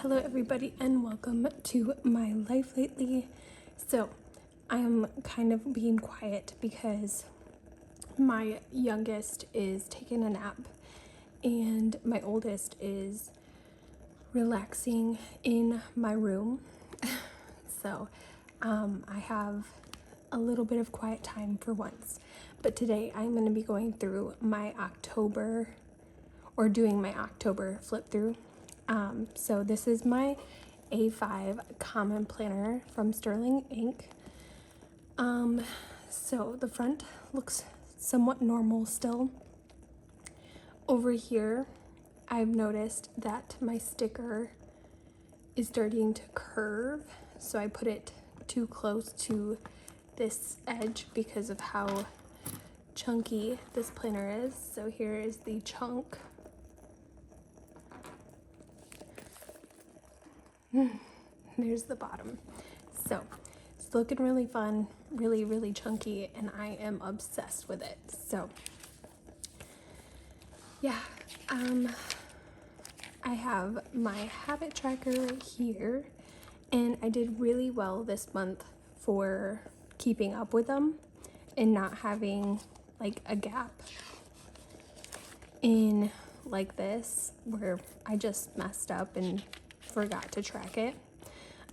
Hello everybody and welcome to my life lately. So I'm kind of being quiet because my youngest is taking a nap and my oldest is relaxing in my room. So I have a little bit of quiet time for once. But today I'm going to be going through my October, or doing my October flip through. So this is my A5 Common Planner from Sterling Ink. So the front looks somewhat normal still. Over here, I've noticed that my sticker is starting to curve, so I put it too close to this edge because of how chunky this planner is. So here is the chunk. There's the bottom. So it's looking really fun, really chunky, and I am obsessed with it. So yeah, I have my habit tracker here, and I did really well this month for keeping up with them and not having like a gap in like this where I just messed up and forgot to track it.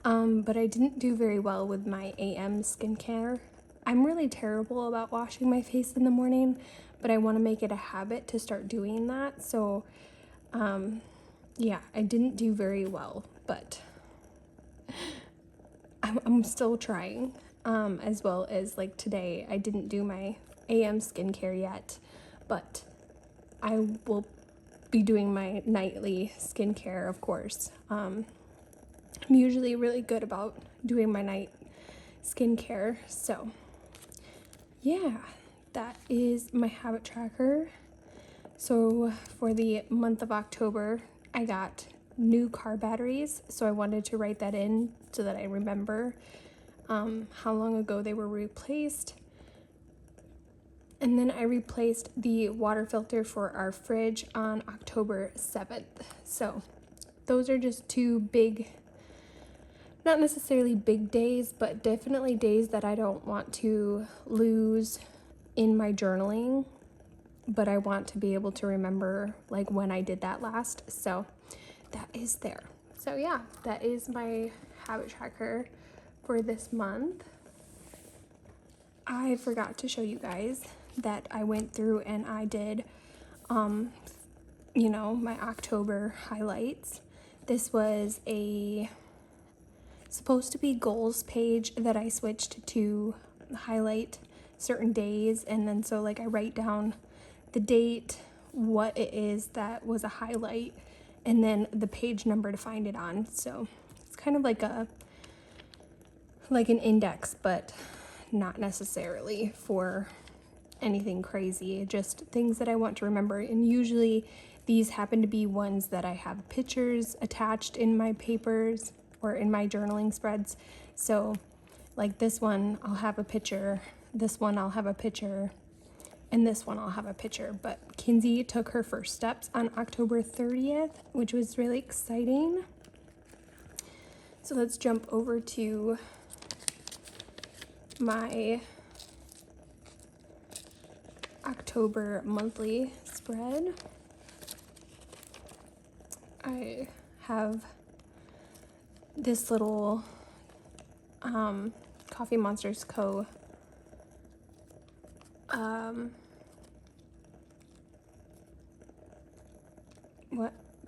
But I didn't do very well with my AM skincare. I'm really terrible about washing my face in the morning, but I want to make it a habit to start doing that. So yeah, I didn't do very well, but I'm still trying. As well as like today, I didn't do my AM skincare yet, but I will be doing my nightly skincare, of course. I'm usually really good about doing my night skincare. So yeah, that is my habit tracker. So for the month of October, I got new car batteries, so I wanted to write that in so that I remember how long ago they were replaced. And then I replaced the water filter for our fridge on October 7th. So those are just two big, not necessarily big days, but definitely days that I don't want to lose in my journaling, but I want to be able to remember like when I did that last. So that is there. So yeah, that is my habit tracker for this month. I forgot to show you guys that I went through and I did, my October highlights. This was supposed to be goals page that I switched to highlight certain days, and then so like I write down the date, what it is that was a highlight, and then the page number to find it on. So it's kind of like an index, but not necessarily for anything crazy, just things that I want to remember. And usually these happen to be ones that I have pictures attached in my papers or in my journaling spreads. So like this one, I'll have a picture, this one I'll have a picture, and this one I'll have a picture. But Kinsey took her first steps on October 30th, which was really exciting. So let's jump over to my October monthly spread. I have this little Coffee Monsters Co.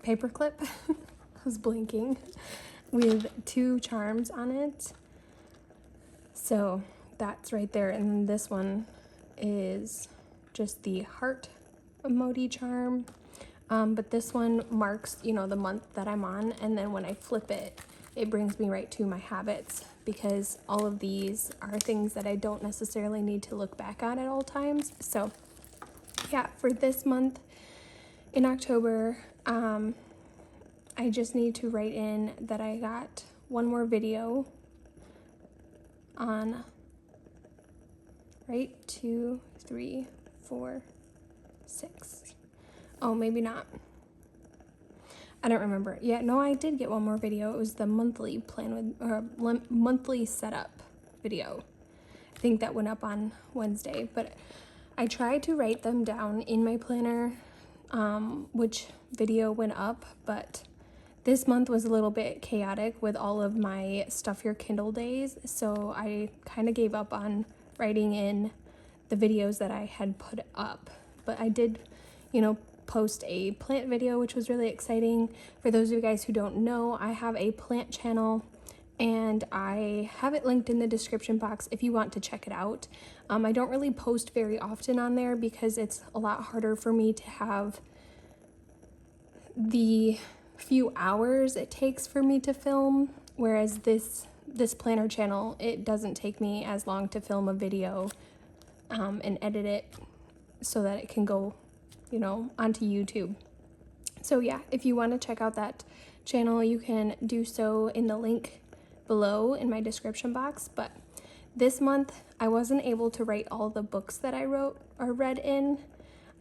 Paperclip? I was blinking, with 2 charms on it. So that's right there. And then this one is just the heart emoji charm. But this one marks, the month that I'm on. And then when I flip it, it brings me right to my habits, because all of these are things that I don't necessarily need to look back at all times. So yeah, for this month in October, I just need to write in that I got one more video on, right, 2, 3, 4, 6. Oh, maybe not. I don't remember. Yeah, no, I did get one more video. It was the monthly plan with, or monthly setup video. I think that went up on Wednesday, but I tried to write them down in my planner, which video went up, but this month was a little bit chaotic with all of my Stuff Your Kindle days, so I kind of gave up on writing in the videos that I had put up. But I did, post a plant video, which was really exciting. For those of you guys who don't know, I have a plant channel, and I have it linked in the description box if you want to check it out. I don't really post very often on there because it's a lot harder for me to have the few hours it takes for me to film, whereas this planner channel, it doesn't take me as long to film a video and edit it so that it can go, onto YouTube. So yeah, if you want to check out that channel, you can do so in the link below in my description box. But this month I wasn't able to write all the books that I wrote or read in.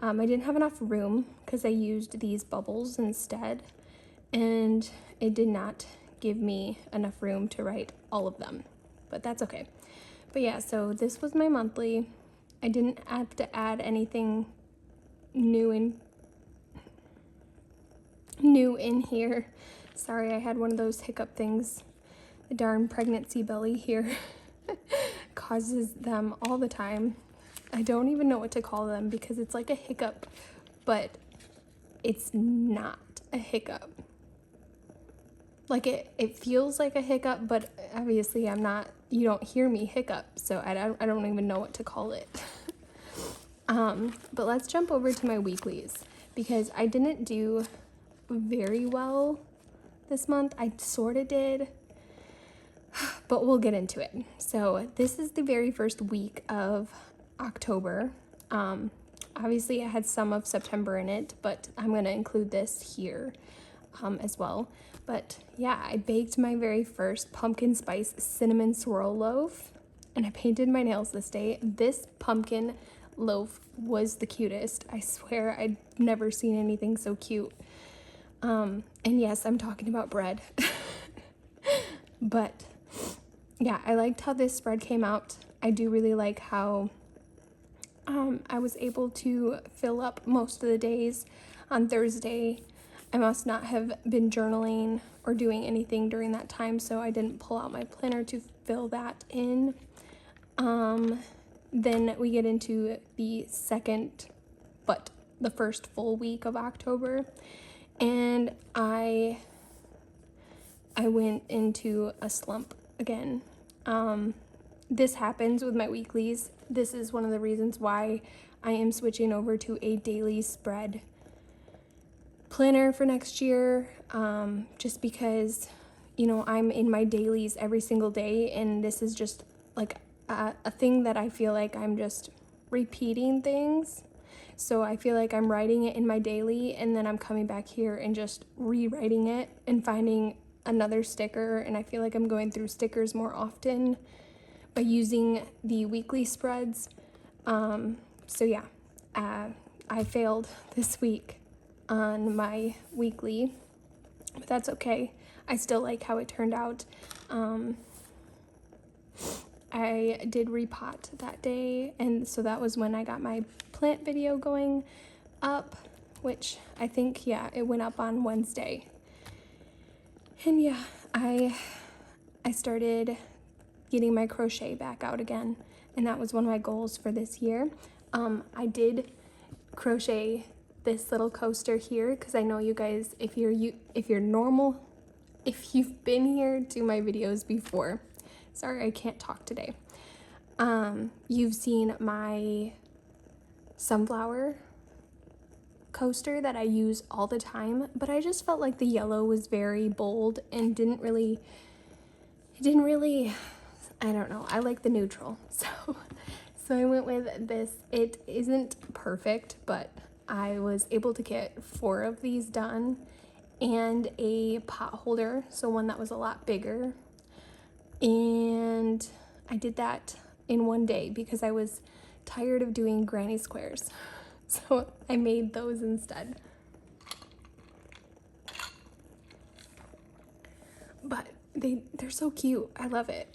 I didn't have enough room because I used these bubbles instead, and it did not give me enough room to write all of them, but that's okay. But yeah, so this was my monthly. I didn't have to add anything new in here. Sorry, I had one of those hiccup things. The darn pregnancy belly here causes them all the time. I don't even know what to call them because it's like a hiccup, but it's not a hiccup. Like it feels like a hiccup, but obviously you don't hear me hiccup, so I don't even know what to call it. But let's jump over to my weeklies because I didn't do very well this month. I sort of did, but we'll get into it. So this is the very first week of October. Obviously I had some of September in it, but I'm going to include this here as well. But yeah, I baked my very first pumpkin spice cinnamon swirl loaf, and I painted my nails this day. This pumpkin loaf was the cutest. I swear I'd never seen anything so cute. And yes, I'm talking about bread. But yeah, I liked how this spread came out. I do really like how I was able to fill up most of the days. On Thursday, I must not have been journaling or doing anything during that time, so I didn't pull out my planner to fill that in. Then we get into the second, but the first full week of October, and I went into a slump again. This happens with my weeklies. This is one of the reasons why I am switching over to a daily spread planner for next year, just because, I'm in my dailies every single day, and this is just like a thing that I feel like I'm just repeating things. So I feel like I'm writing it in my daily, and then I'm coming back here and just rewriting it and finding another sticker, and I feel like I'm going through stickers more often by using the weekly spreads. So yeah, I failed this week on my weekly, but that's okay. I still like how it turned out. I did repot that day, and so that was when I got my plant video going up, which I think, yeah, it went up on Wednesday. And yeah, I started getting my crochet back out again, and that was one of my goals for this year. I did crochet this little coaster here because I know you guys, if you've been here to my videos before, sorry, I can't talk today. You've seen my sunflower coaster that I use all the time, but I just felt like the yellow was very bold and didn't really, I don't know, I like the neutral, so I went with this. It isn't perfect, but I was able to get 4 of these done and a pot holder, so one that was a lot bigger, and I did that in one day because I was tired of doing granny squares. So I made those instead. but they're so cute. I love it.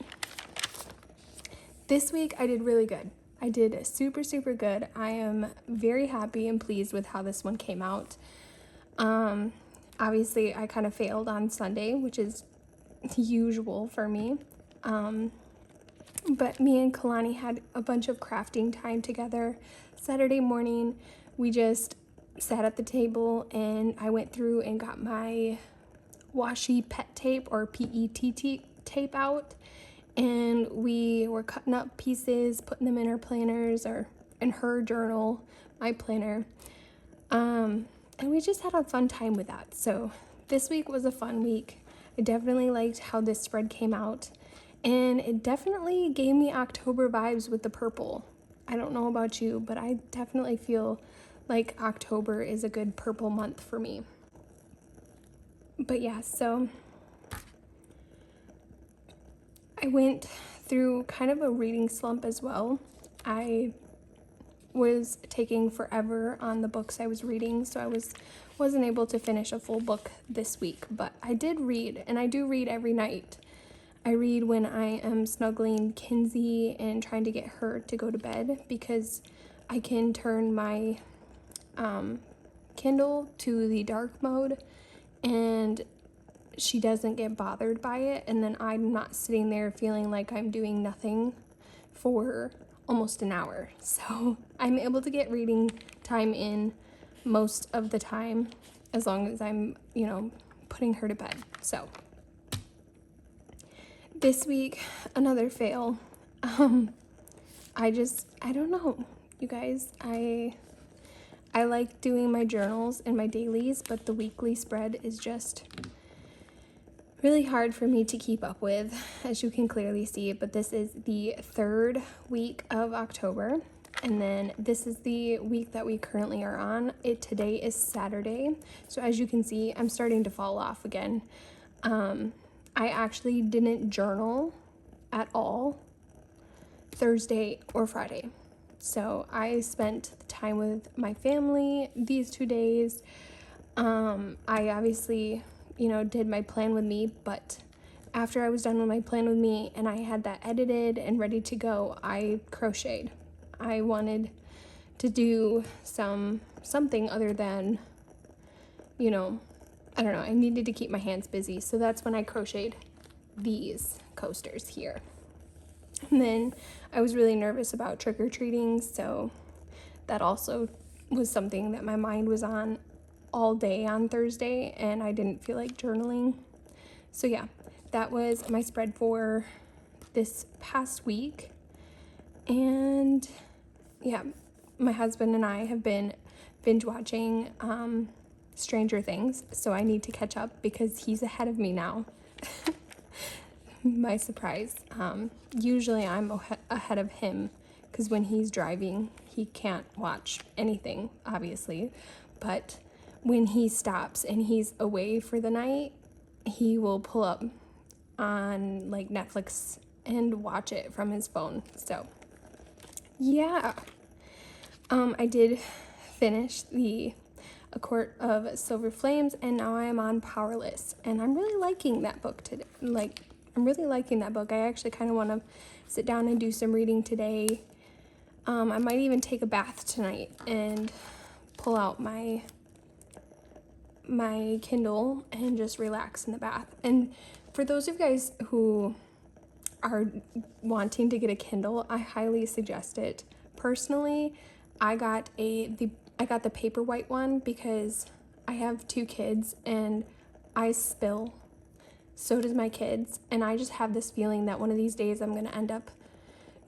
This week I did really good. I did super, super good. I am very happy and pleased with how this one came out. Obviously I kind of failed on Sunday, which is usual for me. But me and Kalani had a bunch of crafting time together. Saturday morning, we just sat at the table and I went through and got my washi pet tape or PET tape out. And we were cutting up pieces, putting them in our planners or in her journal, my planner. And we just had a fun time with that. So this week was a fun week. I definitely liked how this spread came out. And it definitely gave me October vibes with the purple. I don't know about you, but I definitely feel like October is a good purple month for me. But yeah, so I went through kind of a reading slump as well. I was taking forever on the books I was reading, so I wasn't able to finish a full book this week, but I did read, and I do read every night. I read when I am snuggling Kinsey and trying to get her to go to bed, because I can turn my Kindle to the dark mode and she doesn't get bothered by it, and then I'm not sitting there feeling like I'm doing nothing for almost an hour. So I'm able to get reading time in most of the time as long as I'm, putting her to bed. So this week, another fail. I don't know, you guys. I like doing my journals and my dailies, but the weekly spread is just really hard for me to keep up with, as you can clearly see. But this is the 3rd week of October, and then this is the week that we currently are on. Today is Saturday, so as you can see, I'm starting to fall off again. I actually didn't journal at all Thursday or Friday. So I spent the time with my family these 2 days. I obviously, did my plan with me, but after I was done with my plan with me and I had that edited and ready to go, I crocheted. I wanted to do something other than, I don't know, I needed to keep my hands busy. So that's when I crocheted these coasters here. And then I was really nervous about trick-or-treating, so that also was something that my mind was on all day on Thursday, and I didn't feel like journaling. So yeah, that was my spread for this past week. And yeah, my husband and I have been binge watching Stranger Things, so I need to catch up because he's ahead of me now. My surprise. Usually I'm ahead of him because when he's driving, he can't watch anything, obviously. But when he stops and he's away for the night, he will pull up on like Netflix and watch it from his phone. So yeah, I did finish A Court of Silver Flames, and now I am on Powerless, and I'm really liking that book today. I'm really liking that book. I actually kind of want to sit down and do some reading today. I might even take a bath tonight and pull out my Kindle and just relax in the bath. And for those of you guys who are wanting to get a Kindle, I highly suggest it. Personally, I got the Paperwhite one because I have 2 kids and I spill. So does my kids, and I just have this feeling that one of these days I'm going to end up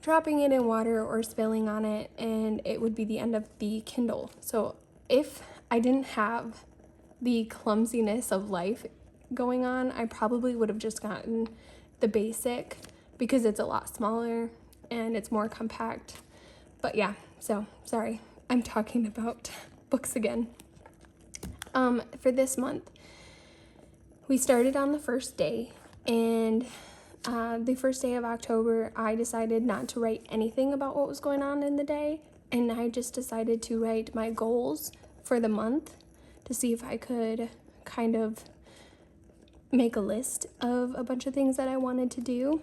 dropping it in water or spilling on it, and it would be the end of the Kindle. So if I didn't have the clumsiness of life going on, I probably would have just gotten the basic because it's a lot smaller and it's more compact. But yeah, so sorry, I'm talking about books again. For this month, we started on the first day, and the first day of October, I decided not to write anything about what was going on in the day, and I just decided to write my goals for the month to see if I could kind of make a list of a bunch of things that I wanted to do.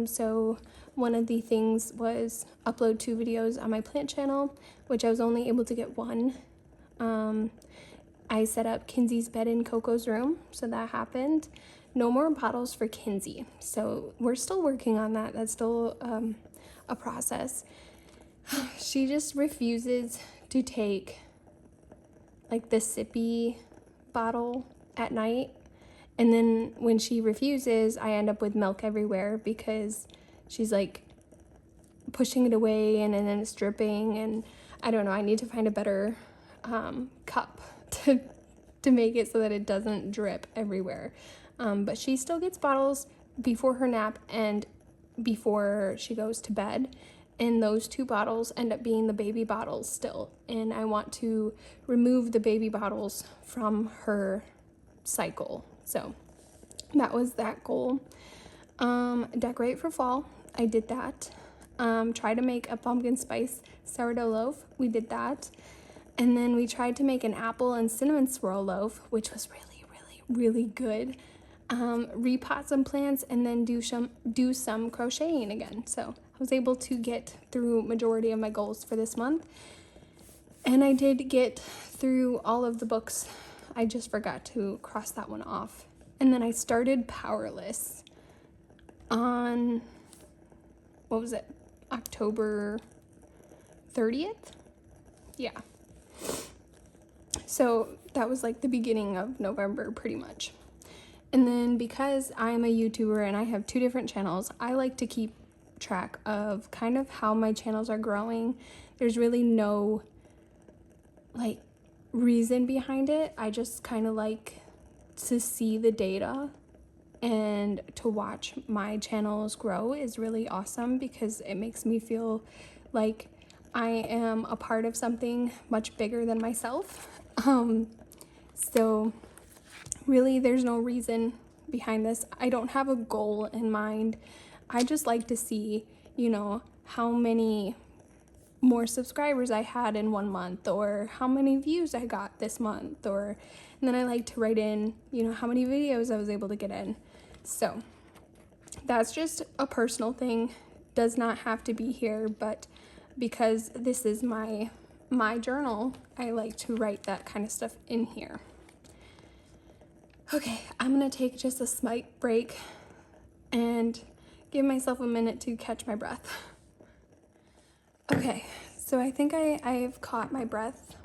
So one of the things was upload 2 videos on my plant channel, which I was only able to get 1. I set up Kinsey's bed in Coco's room, so that happened. No more bottles for Kinsey, so we're still working on that. That's still a process. She just refuses to take like the sippy bottle at night, and then when she refuses, I end up with milk everywhere because she's like pushing it away, and then it's dripping, and I don't know, I need to find a better cup to make it so that it doesn't drip everywhere. But she still gets bottles before her nap and before she goes to bed, and those 2 bottles end up being the baby bottles still, and I want to remove the baby bottles from her cycle. So that was that goal. Decorate for fall, I did that. Try to make a pumpkin spice sourdough loaf, we did that. And then we tried to make an apple and cinnamon swirl loaf, which was really good. Repot some plants and then do some crocheting again. So I was able to get through majority of my goals for this month. And I did get through all of the books. I just forgot to cross that one off. And then I started Powerless on, what was it, October 30th? Yeah. So that was like the beginning of November pretty much. And then because I'm a YouTuber and I have 2 different channels, I like to keep track of kind of how my channels are growing. There's really no like reason behind it. I just kind of like to see the data, and to watch my channels grow is really awesome because it makes me feel like I am a part of something much bigger than myself. So really there's no reason behind this. I don't have a goal in mind. I just like to see, you know, how many more subscribers I had in 1 month, or how many views I got this month, and then I like to write in, you know, how many videos I was able to get in. So that's just a personal thing, does not have to be here, but because this is my journal, I like to write that kind of stuff in here. Okay, I'm gonna take just a slight break and give myself a minute to catch my breath. Okay, so I think I've caught my breath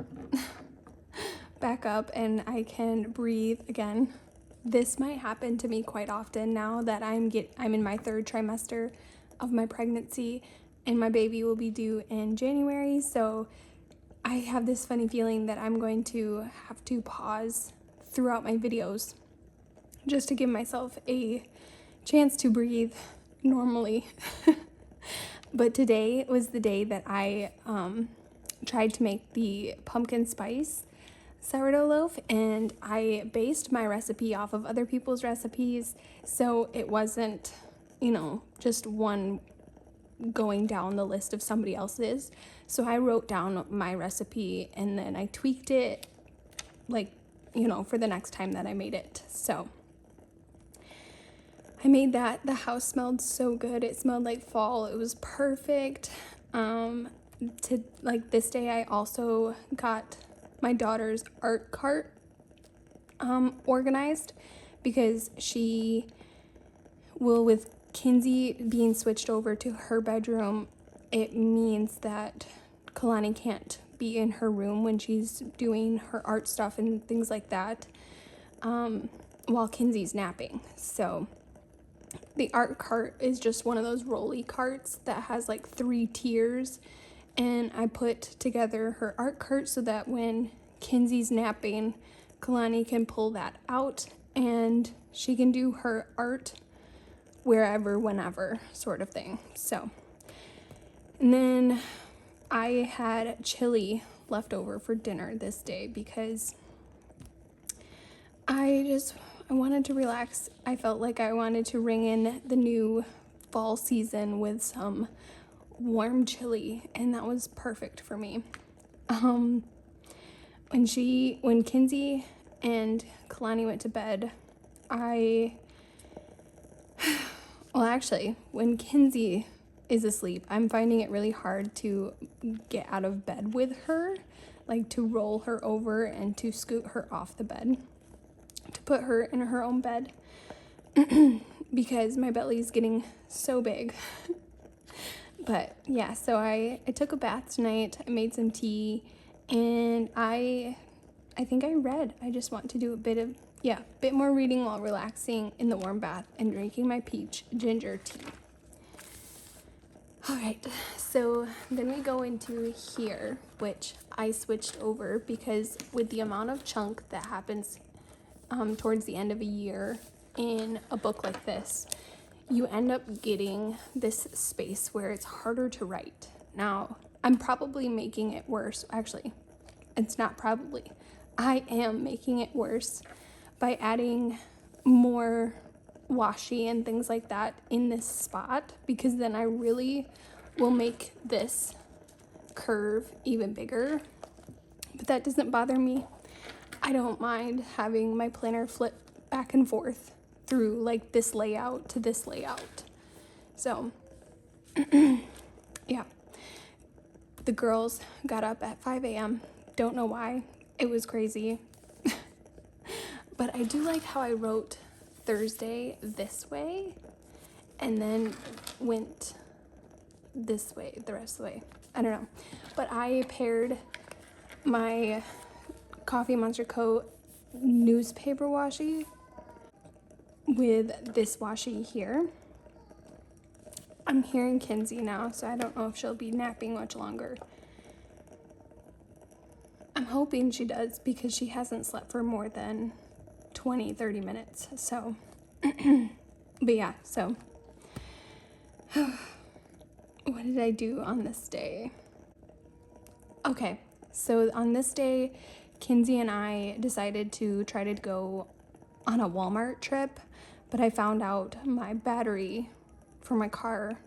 back up and I can breathe again. This might happen to me quite often now that I'm in my 3rd trimester of my pregnancy, and my baby will be due in January, so I have this funny feeling that I'm going to have to pause throughout my videos just to give myself a chance to breathe normally. But today was the day that I tried to make the pumpkin spice sourdough loaf, and I based my recipe off of other people's recipes, so it wasn't, you know, just one going down the list of somebody else's. So I wrote down my recipe and then I tweaked it, like, you know, for the next time that I made it. So I made that. The house smelled so good. It smelled like fall. It was perfect. This day I also got my daughter's art cart organized, because she will, with Kinsey being switched over to her bedroom, it means that Kalani can't be in her room when she's doing her art stuff and things like that while Kinsey's napping. So the art cart is just one of those rolly carts that has like 3 tiers, and I put together her art cart so that when Kinsey's napping, Kalani can pull that out and she can do her art wherever, whenever, sort of thing. So, and then I had chili left over for dinner this day because I wanted to relax. I felt like I wanted to ring in the new fall season with some warm chili, and that was perfect for me. When Kinsey and Kalani went to bed, well, actually, when Kinsey is asleep, I'm finding it really hard to get out of bed with her, like to roll her over and to scoot her off the bed, to put her in her own bed, because my belly is getting so big. But yeah, so I took a bath tonight, I made some tea, and I think I read. I just want to do a bit more reading while relaxing in the warm bath and drinking my peach ginger tea. All right, so then we go into here, which I switched over because with the amount of chunk that happens towards the end of a year in a book like this, you end up getting this space where it's harder to write. Now, I'm probably making it worse. Actually, it's not probably. I am making it worse by adding more washi and things like that in this spot, because then I really will make this curve even bigger. But that doesn't bother me. I don't mind having my planner flip back and forth through like this layout to this layout. So yeah, the girls got up at 5 a.m. Don't know why. It was crazy. But I do like how I wrote Thursday this way and then went this way the rest of the way. I don't know. But I paired my Coffee Monster Co. newspaper washi with this washi here. I'm hearing Kinsey now, so I don't know if she'll be napping much longer. I'm hoping she does because she hasn't slept for more than 20-30 minutes. So, but yeah, so what did I do on this day? Okay, so on this day, Kinsey and I decided to try to go on a Walmart trip, but I found out my battery for my car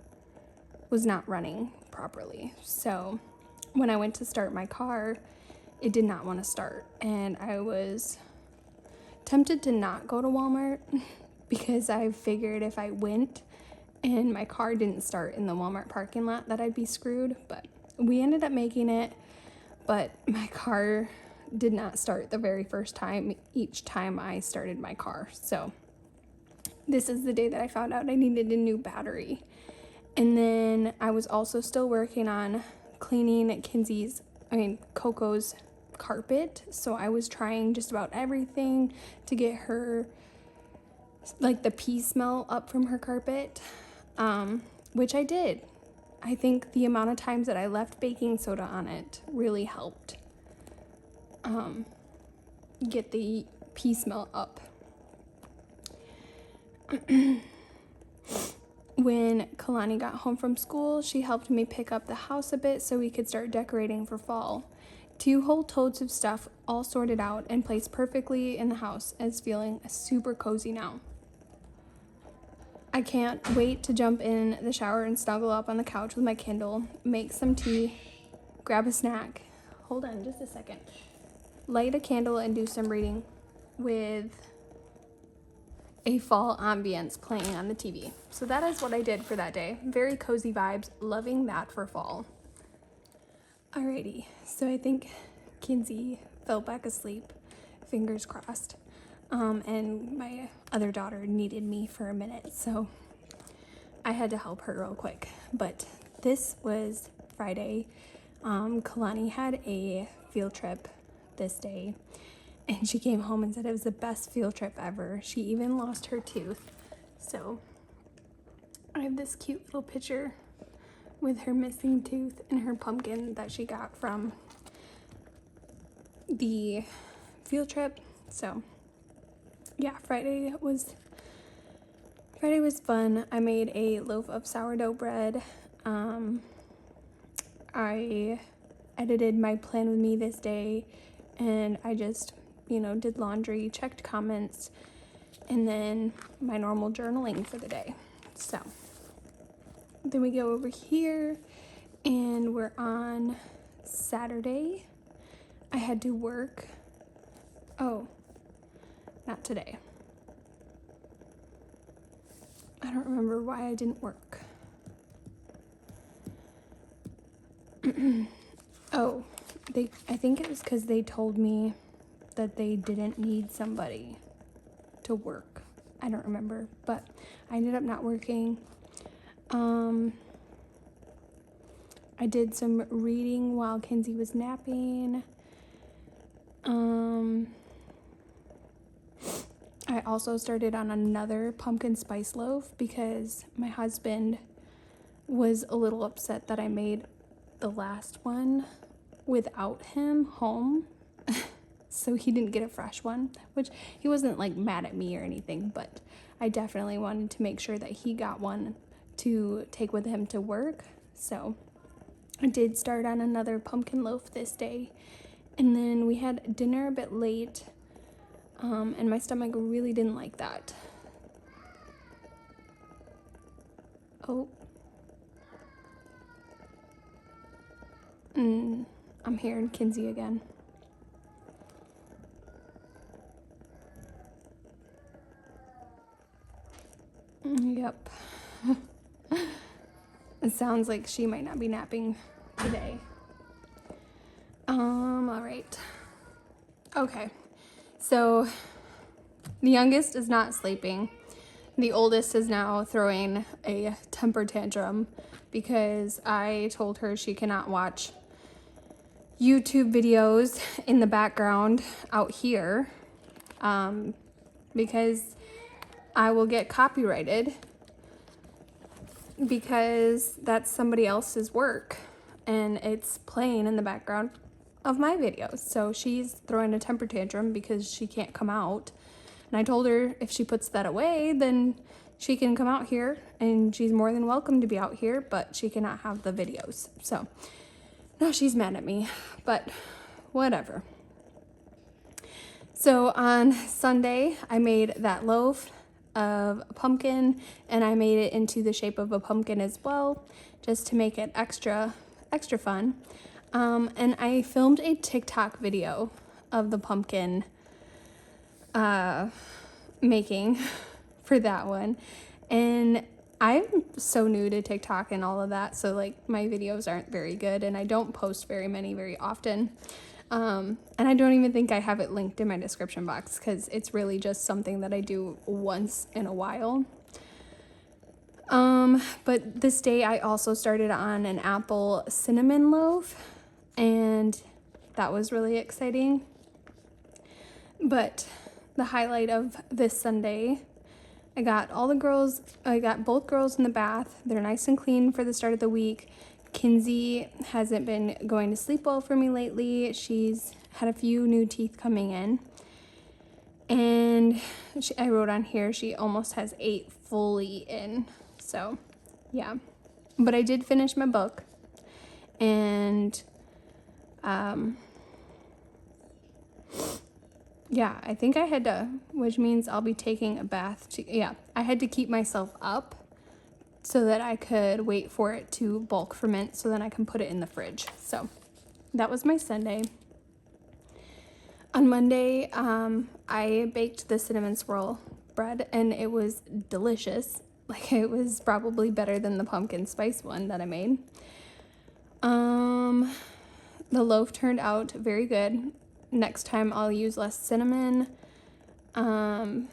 was not running properly. So when I went to start my car, it did not want to start, and I was tempted to not go to Walmart because I figured if I went and my car didn't start in the Walmart parking lot that I'd be screwed. But we ended up making it, but my car did not start the very first time each time I started my car. So this is the day that I found out I needed a new battery. And then I was also still working on cleaning Coco's carpet. So I was trying just about everything to get her, like, the pea smell up from her carpet, which I did. I think the amount of times that I left baking soda on it really helped get the pea smell up. When Kalani got home from school, she helped me pick up the house a bit so we could start decorating for fall. 2 whole totes of stuff all sorted out and placed perfectly in the house, and it's feeling super cozy now. I can't wait to jump in the shower and snuggle up on the couch with my Kindle, make some tea, grab a snack. Hold on just a second. Light a candle and do some reading with a fall ambience playing on the TV. So that is what I did for that day. Very cozy vibes, loving that for fall. Alrighty, so I think Kinsey fell back asleep, fingers crossed. And my other daughter needed me for a minute, so I had to help her real quick. But this was Friday. Kalani had a field trip this day, and she came home and said it was the best field trip ever. She even lost her tooth. So I have this cute little picture with her missing tooth and her pumpkin that she got from the field trip. So yeah, Friday was fun. I made a loaf of sourdough bread. I edited my plan with me this day, and I just, did laundry, checked comments, and then my normal journaling for the day. So then we go over here, and we're on Saturday. I had to work. Oh, not today. don't remember why I didn't work. Oh, I think it was because they told me that they didn't need somebody to work. I don't remember, but I ended up not working. I did some reading while Kinsey was napping. I also started on another pumpkin spice loaf because my husband was a little upset that I made the last one without him home. So he didn't get a fresh one, which he wasn't like mad at me or anything, but I definitely wanted to make sure that he got one to take with him to work. So I did start on another pumpkin loaf this day. And then we had dinner a bit late, and my stomach really didn't like that. Oh. I'm hearing Kinsey again. Yep. It sounds like she might not be napping today. All right. Okay. So the youngest is not sleeping. The oldest is now throwing a temper tantrum because I told her she cannot watch YouTube videos in the background out here, because I will get copyrighted because that's somebody else's work and it's playing in the background of my videos. So she's throwing a temper tantrum because she can't come out. And I told her if she puts that away, then she can come out here and she's more than welcome to be out here, but she cannot have the videos. So now she's mad at me, but whatever. So on Sunday, I made that loaf of a pumpkin and I made it into the shape of a pumpkin as well, just to make it extra fun. And I filmed a TikTok video of the pumpkin making for that one. And I'm so new to TikTok and all of that, so like my videos aren't very good and I don't post very often. And I don't even think I have it linked in my description box because it's really just something that I do once in a while. But this day I also started on an apple cinnamon loaf and that was really exciting. But the highlight of this Sunday, I got both girls in the bath. They're nice and clean for the start of the week. Kinsey hasn't been going to sleep well for me lately. She's had a few new teeth coming in. And I wrote on here, she almost has 8 fully in. So, yeah. But I did finish my book. And, yeah, I think I had to, which means I'll be taking a bath. I had to keep myself up so that I could wait for it to bulk ferment so then I can put it in the fridge. So that was my Sunday. On Monday, I baked the cinnamon swirl bread and it was delicious. Like it was probably better than the pumpkin spice one that I made. The loaf turned out very good. Next time I'll use less cinnamon. But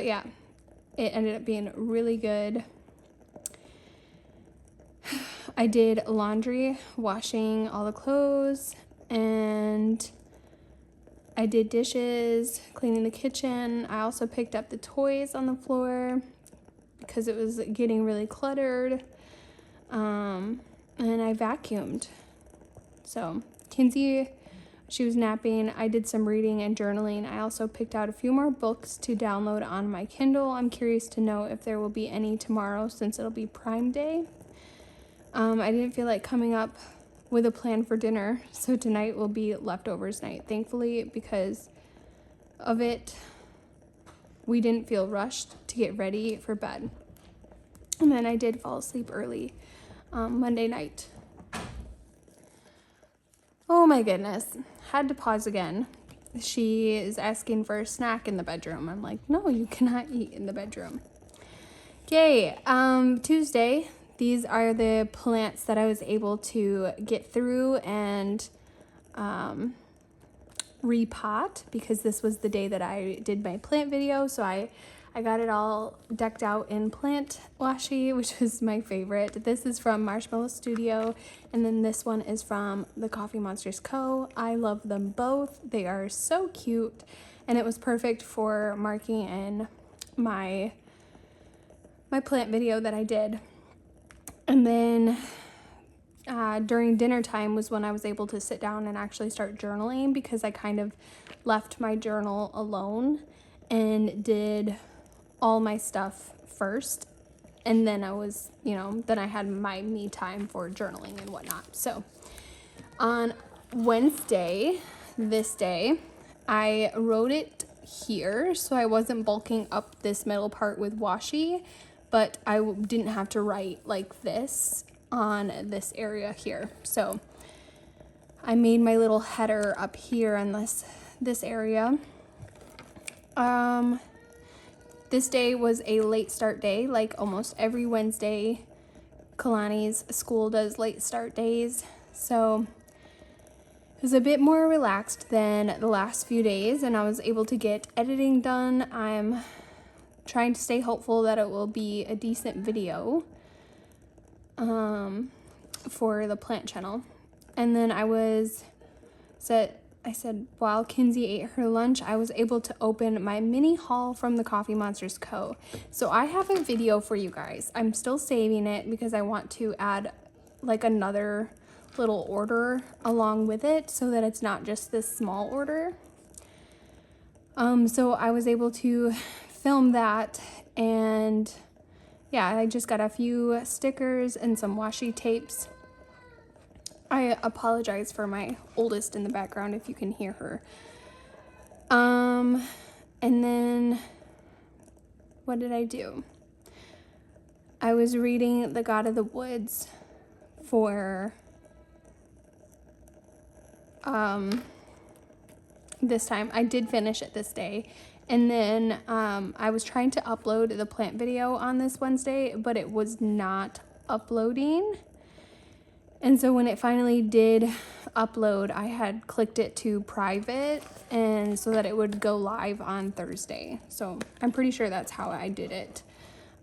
yeah, it ended up being really good. I did laundry, washing all the clothes, and I did dishes, cleaning the kitchen. I also picked up the toys on the floor because it was getting really cluttered. And I vacuumed. So Kinsey, she was napping. I did some reading and journaling. I also picked out a few more books to download on my Kindle. I'm curious to know if there will be any tomorrow since it'll be Prime Day. I didn't feel like coming up with a plan for dinner, so tonight will be leftovers night. Thankfully, because of it, we didn't feel rushed to get ready for bed. And then I did fall asleep early Monday night. Oh my goodness, had to pause again. she is asking for a snack in the bedroom. I'm like, no, you cannot eat in the bedroom. Okay, Tuesday, these are the plants that I was able to get through and repot, because this was the day that I did my plant video. So I got it all decked out in plant washi, which was my favorite. This is from Marshmallow Studio, and then this one is from the Coffee Monsters Co. I love them both. They are so cute, and it was perfect for marking in my plant video that I did. And then during dinner time was when I was able to sit down and actually start journaling, because I kind of left my journal alone and did all my stuff first, and then I was, then I had my me time for journaling and whatnot. So on Wednesday, this day, I wrote it here, so I wasn't bulking up this middle part with washi, but I didn't have to write like this on this area here. So I made my little header up here in this area. This day was a late start day, like almost every Wednesday. Kalani's school does late start days, so it was a bit more relaxed than the last few days, and I was able to get editing done. I'm trying to stay hopeful that it will be a decent video for the plant channel. And then I said while Kinsey ate her lunch, I was able to open my mini haul from the Coffee Monsters Co. So I have a video for you guys. I'm still saving it because I want to add like another little order along with it, so that it's not just this small order. So I was able to film that, and yeah, I just got a few stickers and some washi tapes. I apologize for my oldest in the background if you can hear her. And then what did I do? I was reading The God of the Woods for this time. I did finish it this day. And then I was trying to upload the plant video on this Wednesday, but it was not uploading. And so when it finally did upload, I had clicked it to private, and so that it would go live on Thursday. So I'm pretty sure that's how I did it.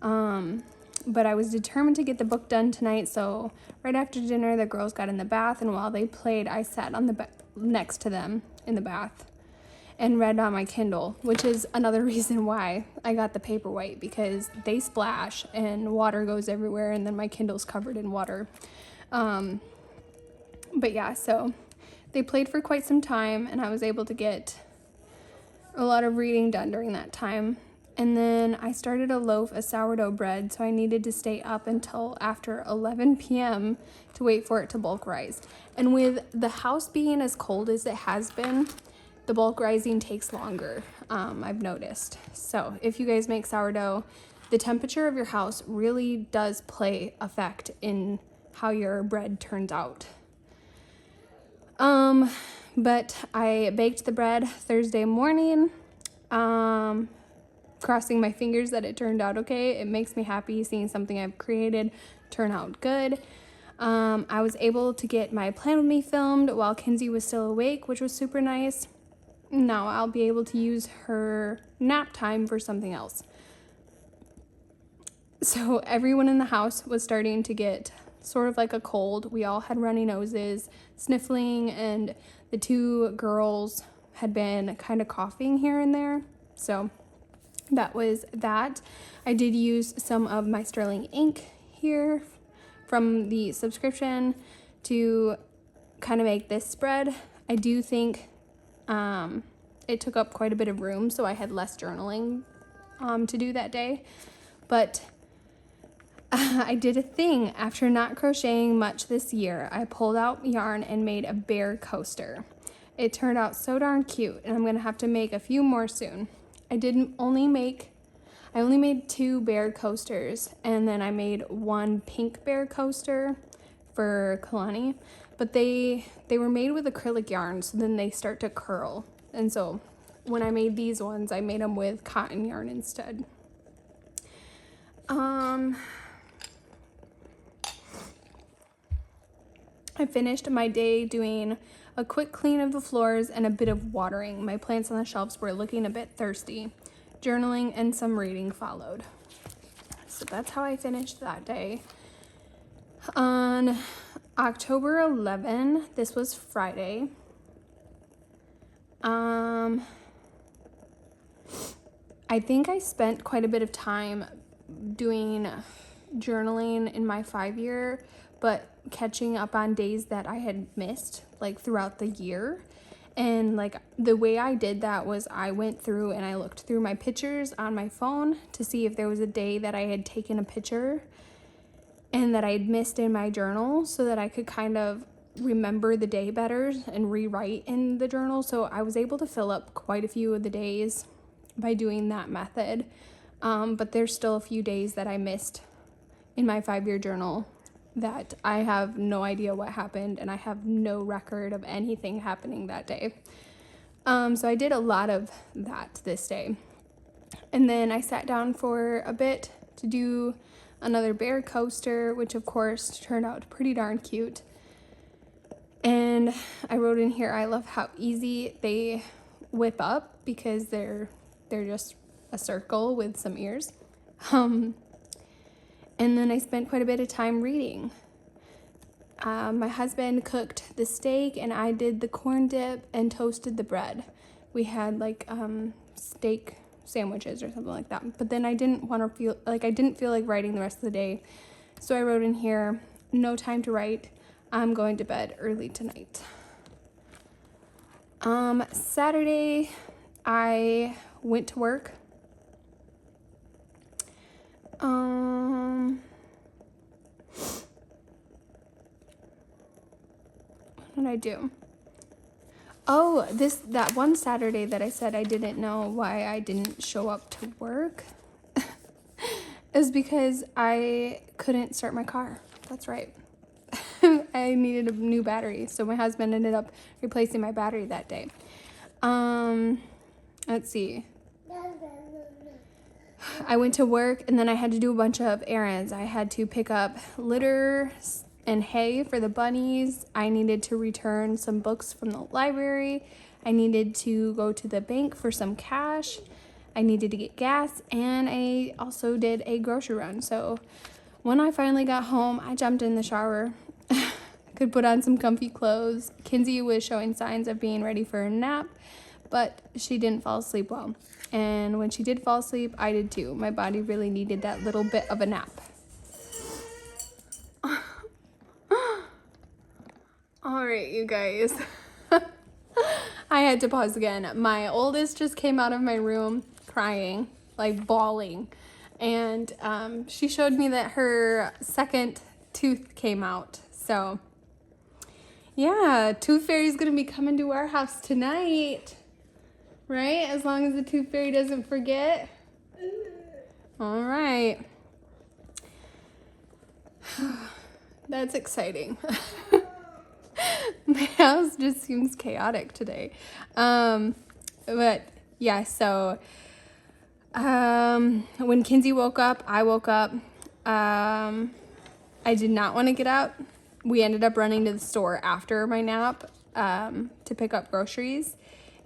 But I was determined to get the book done tonight. So right after dinner, the girls got in the bath, and while they played, I sat on the next to them in the bath and read on my Kindle, which is another reason why I got the Paperwhite, because they splash and water goes everywhere, and then my Kindle's covered in water. But yeah, so they played for quite some time, and I was able to get a lot of reading done during that time. And then I started a loaf of sourdough bread, so I needed to stay up until after 11 p.m. to wait for it to bulk rise. And with the house being as cold as it has been, the bulk rising takes longer, I've noticed. So if you guys make sourdough, the temperature of your house really does play effect in how your bread turns out. But I baked the bread Thursday morning, crossing my fingers that it turned out okay. It makes me happy seeing something I've created turn out good. I was able to get my Plan With Me filmed while Kinsey was still awake, which was super nice. Now I'll be able to use her nap time for something else. So everyone in the house was starting to get sort of like a cold. We all had runny noses, sniffling, and the two girls had been kind of coughing here and there. So that was that. I did use some of my sterling ink here from the subscription to kind of make this spread. I do think it took up quite a bit of room, so I had less journaling to do that day. But I did a thing. After not crocheting much this year, I pulled out yarn and made a bear coaster. It turned out so darn cute, and I'm gonna have to make a few more soon. I only made 2 bear coasters, and then I made 1 pink bear coaster for Kalani, but they were made with acrylic yarn, so then they start to curl. And so when I made these ones, I made them with cotton yarn instead. I finished my day doing a quick clean of the floors and a bit of watering. My plants on the shelves were looking a bit thirsty. Journaling and some reading followed. So that's how I finished that day. On October 11, this was Friday. I think I spent quite a bit of time doing journaling in my 5-year, but catching up on days that I had missed like throughout the year. And like the way I did that was I went through and I looked through my pictures on my phone to see if there was a day that I had taken a picture and that I had missed in my journal, so that I could kind of remember the day better and rewrite in the journal. So I was able to fill up quite a few of the days by doing that method. But there's still a few days that I missed in my 5-year journal that I have no idea what happened, and I have no record of anything happening that day. So I did a lot of that this day. And then I sat down for a bit to do another bear coaster, which of course turned out pretty darn cute. And I wrote in here, I love how easy they whip up because they're just a circle with some ears. And then I spent quite a bit of time reading. My husband cooked the steak and I did the corn dip and toasted the bread. We had like steak sandwiches or something like that. But then I didn't feel like writing the rest of the day. So I wrote in here, no time to write. I'm going to bed early tonight. Saturday, I went to work. What did I do? Oh, that one Saturday that I said I didn't know why I didn't show up to work is because I couldn't start my car. That's right. I needed a new battery, so my husband ended up replacing my battery that day. Let's see. I went to work and then I had to do a bunch of errands. I had to pick up litter and hay for the bunnies. I needed to return some books from the library. I needed to go to the bank for some cash. I needed to get gas, and I also did a grocery run. So when I finally got home, I jumped in the shower. I could put on some comfy clothes. Kinsey was showing signs of being ready for a nap, but she didn't fall asleep well. And when she did fall asleep, I did too. My body really needed that little bit of a nap. All right, you guys. I had to pause again. My oldest just came out of my room crying, like bawling. And she showed me that her second tooth came out. So yeah, Tooth Fairy's gonna be coming to our house tonight. Right? As long as the Tooth Fairy doesn't forget. All right. That's exciting. My house just seems chaotic today. But yeah, so when Kinsey woke up, I woke up. I did not want to get up. We ended up running to the store after my nap to pick up groceries.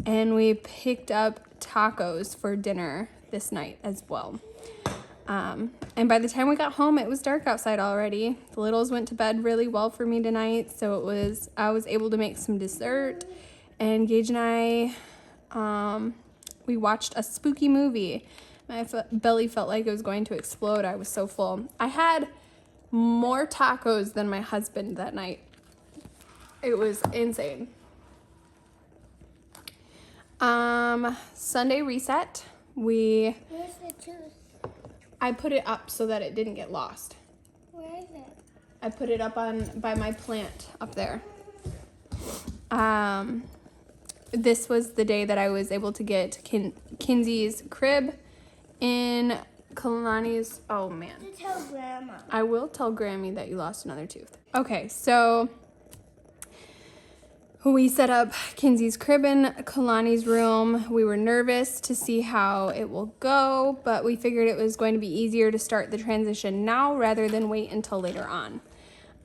And we picked up tacos for dinner this night as well. And by the time we got home, it was dark outside already. The littles went to bed really well for me tonight, so I was able to make some dessert. And Gage and I, we watched a spooky movie. My belly felt like it was going to explode. I was so full. I had more tacos than my husband that night. It was insane. Sunday reset. Where's the tooth? I put it up so that it didn't get lost. Where is it? I put it up by my plant up there. This was the day that I was able to get Kinsey's crib in Kalani's. Oh man. To tell Grandma. I will tell Grammy that you lost another tooth. Okay, so We set up Kinsey's crib in Kalani's room. We were nervous to see how it will go, but we figured it was going to be easier to start the transition now rather than wait until later on.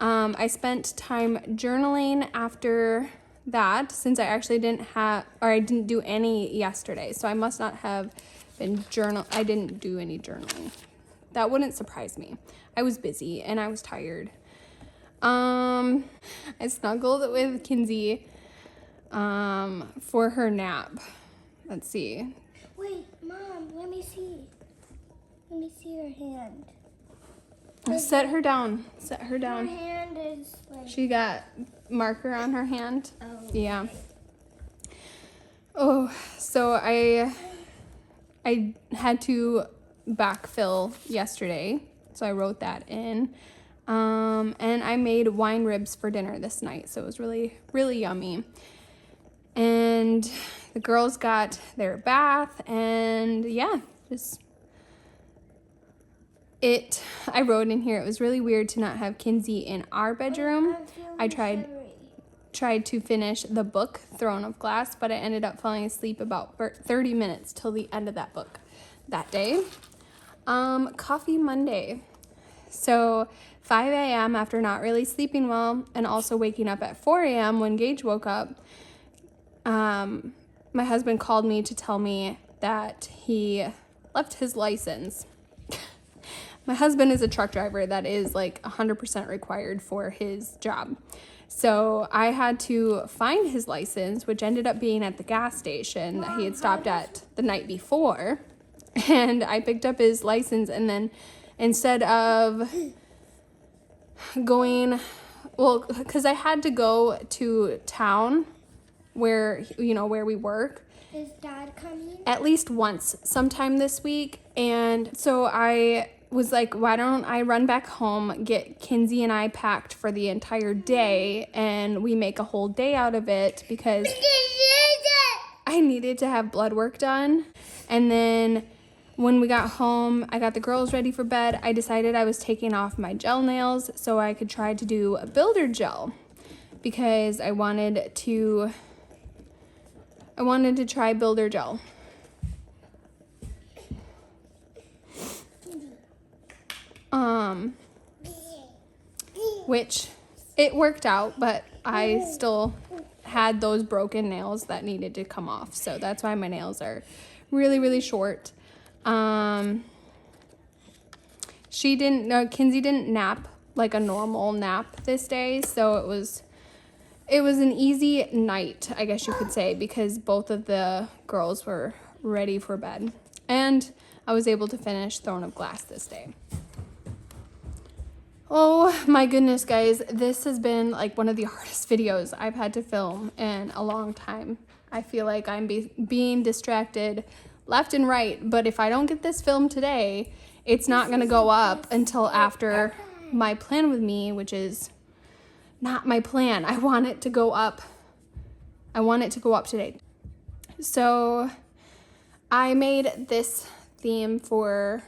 I spent time journaling after that since I actually I didn't do any yesterday, so I must not have been I didn't do any journaling. That wouldn't surprise me. I was busy and I was tired. I snuggled with Kinsey for her nap. Let's see. Wait, Mom, let me see. Let me see her hand. Set her down. Set her Her down. hand is like... She got marker on her hand. Oh. Yeah. Oh, so I had to backfill yesterday, so I wrote that in. And I made wine ribs for dinner this night, so it was really, really yummy. And the girls got their bath, and yeah, I wrote in here, it was really weird to not have Kinsey in our bedroom. I tried to finish the book, Throne of Glass, but I ended up falling asleep about 30 minutes till the end of that book that day. Coffee Monday. So 5 a.m. after not really sleeping well and also waking up at 4 a.m. when Gage woke up, my husband called me to tell me that he left his license. My husband is a truck driver that is like 100% required for his job. So I had to find his license, which ended up being at the gas station that he had stopped at the night before. And I picked up his license, and then instead of going, because I had to go to town where we work. Is Dad coming? At least once sometime this week. And so I was like, why don't I run back home, get Kinsey and I packed for the entire day, and we make a whole day out of it, because I needed to have blood work done. And then when we got home, I got the girls ready for bed. I decided I was taking off my gel nails so I could try to do a builder gel, because I wanted to try builder gel. Which it worked out, but I still had those broken nails that needed to come off. So that's why my nails are really, really short. Kinsey didn't nap like a normal nap this day. So it was an easy night, I guess you could say, because both of the girls were ready for bed. And I was able to finish Throne of Glass this day. Oh my goodness, guys. This has been like one of the hardest videos I've had to film in a long time. I feel like I'm being distracted left and right, but if I don't get this filmed today, it's not going to go up until after my plan with me, which is not my plan. I want it to go up today. So I made this theme for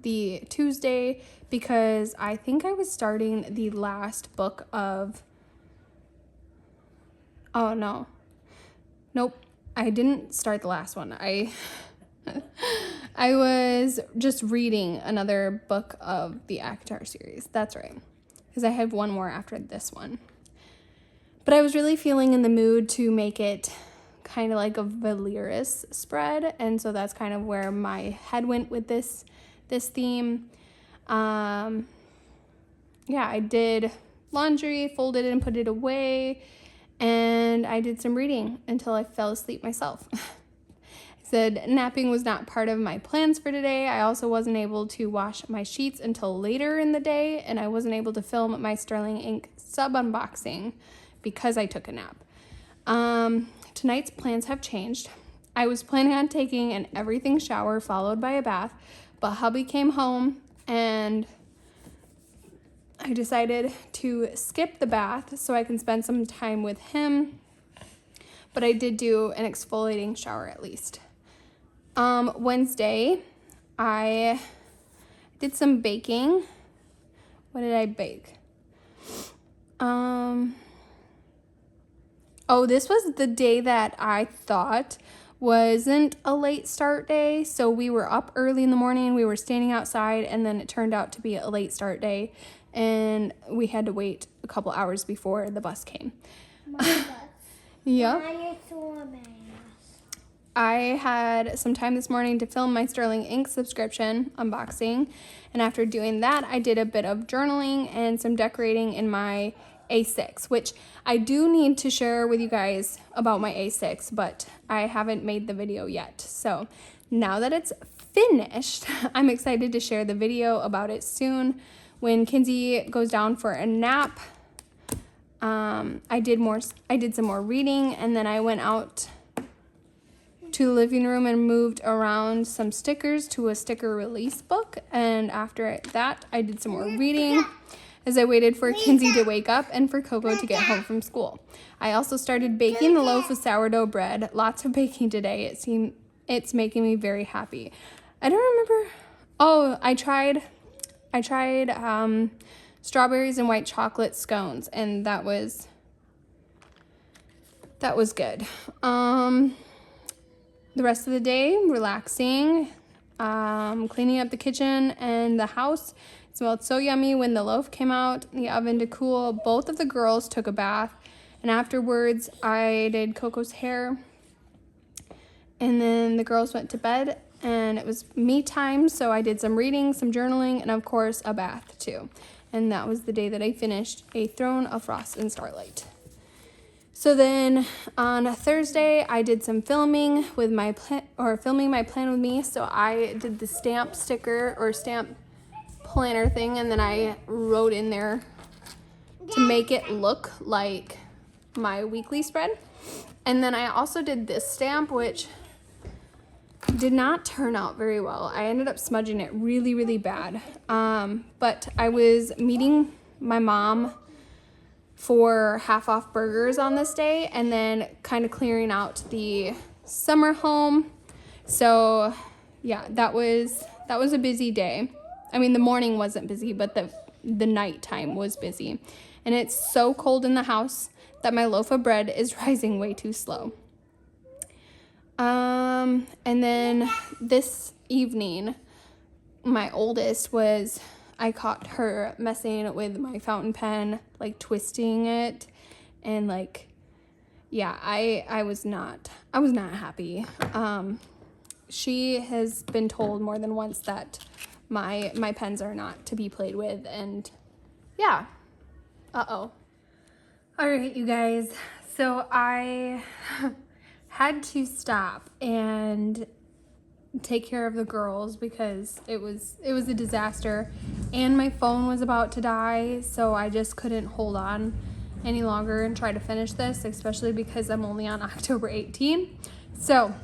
the Tuesday because I think I was starting the last book of... Oh, no. Nope. I didn't start the last one. I was just reading another book of the ACOTAR series. That's right. Because I have one more after this one. But I was really feeling in the mood to make it kind of like a Valeris spread. And so that's kind of where my head went with this theme. Yeah, I did laundry, folded it and put it away. And I did some reading until I fell asleep myself. I said napping was not part of my plans for today. I also wasn't able to wash my sheets until later in the day, and I wasn't able to film my Sterling Ink sub unboxing because I took a nap. Tonight's plans have changed. I was planning on taking an everything shower followed by a bath, but hubby came home and I decided to skip the bath so I can spend some time with him, but I did do an exfoliating shower at least. Wednesday, I did some baking. What did I bake? Oh, this was the day that I thought wasn't a late start day. So we were up early in the morning, we were standing outside, and then it turned out to be a late start day. And we had to wait a couple hours before the bus came. Yep. I had some time this morning to film my Sterling Ink subscription unboxing. And after doing that, I did a bit of journaling and some decorating in my A6, which I do need to share with you guys about my A6, but I haven't made the video yet. So now that it's finished, I'm excited to share the video about it soon. When Kinsey goes down for a nap, I did some more reading, and then I went out to the living room and moved around some stickers to a sticker release book. And after that, I did some more reading as I waited for Kinsey to wake up and for Coco to get home from school. I also started baking the loaf of sourdough bread. Lots of baking today. It's making me very happy. I don't remember. Oh, I tried strawberries and white chocolate scones, and that was good. The rest of the day, relaxing, cleaning up the kitchen and the house. It smelled so yummy when the loaf came out in the oven to cool. Both of the girls took a bath, and afterwards I did Coco's hair, and then the girls went to bed, and it was me time, so I did some reading, some journaling, and of course a bath too. And that was the day that I finished A Throne of Frost and Starlight. So then on a Thursday, I did some filming with filming my plan with me. So I did the stamp sticker or stamp planner thing, and then I wrote in there to make it look like my weekly spread. And then I also did this stamp, which did not turn out very well. I ended up smudging it really, really bad. But I was meeting my mom for half off burgers on this day, and then kind of clearing out the summer home. So yeah, that was a busy day. I mean, the morning wasn't busy, but the nighttime was busy. And it's so cold in the house that my loaf of bread is rising way too slow. And then this evening, my oldest I caught her messing with my fountain pen, like twisting it, and like, yeah, I was not happy. She has been told more than once that my pens are not to be played with, and yeah. All right, you guys. So I had to stop and take care of the girls because it was a disaster, and my phone was about to die, so I just couldn't hold on any longer and try to finish this, especially because I'm only on October 18. So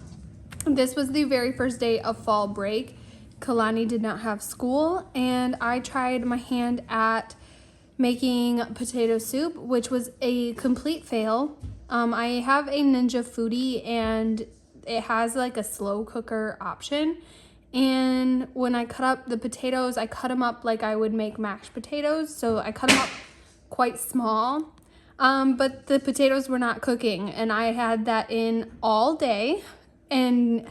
this was the very first day of fall break. Kalani did not have school, and I tried my hand at making potato soup, which was a complete fail. I have a Ninja Foodie, and it has like a slow cooker option. And when I cut up the potatoes, I cut them up like I would make mashed potatoes. So I cut them up quite small. But the potatoes were not cooking, and I had that in all day, and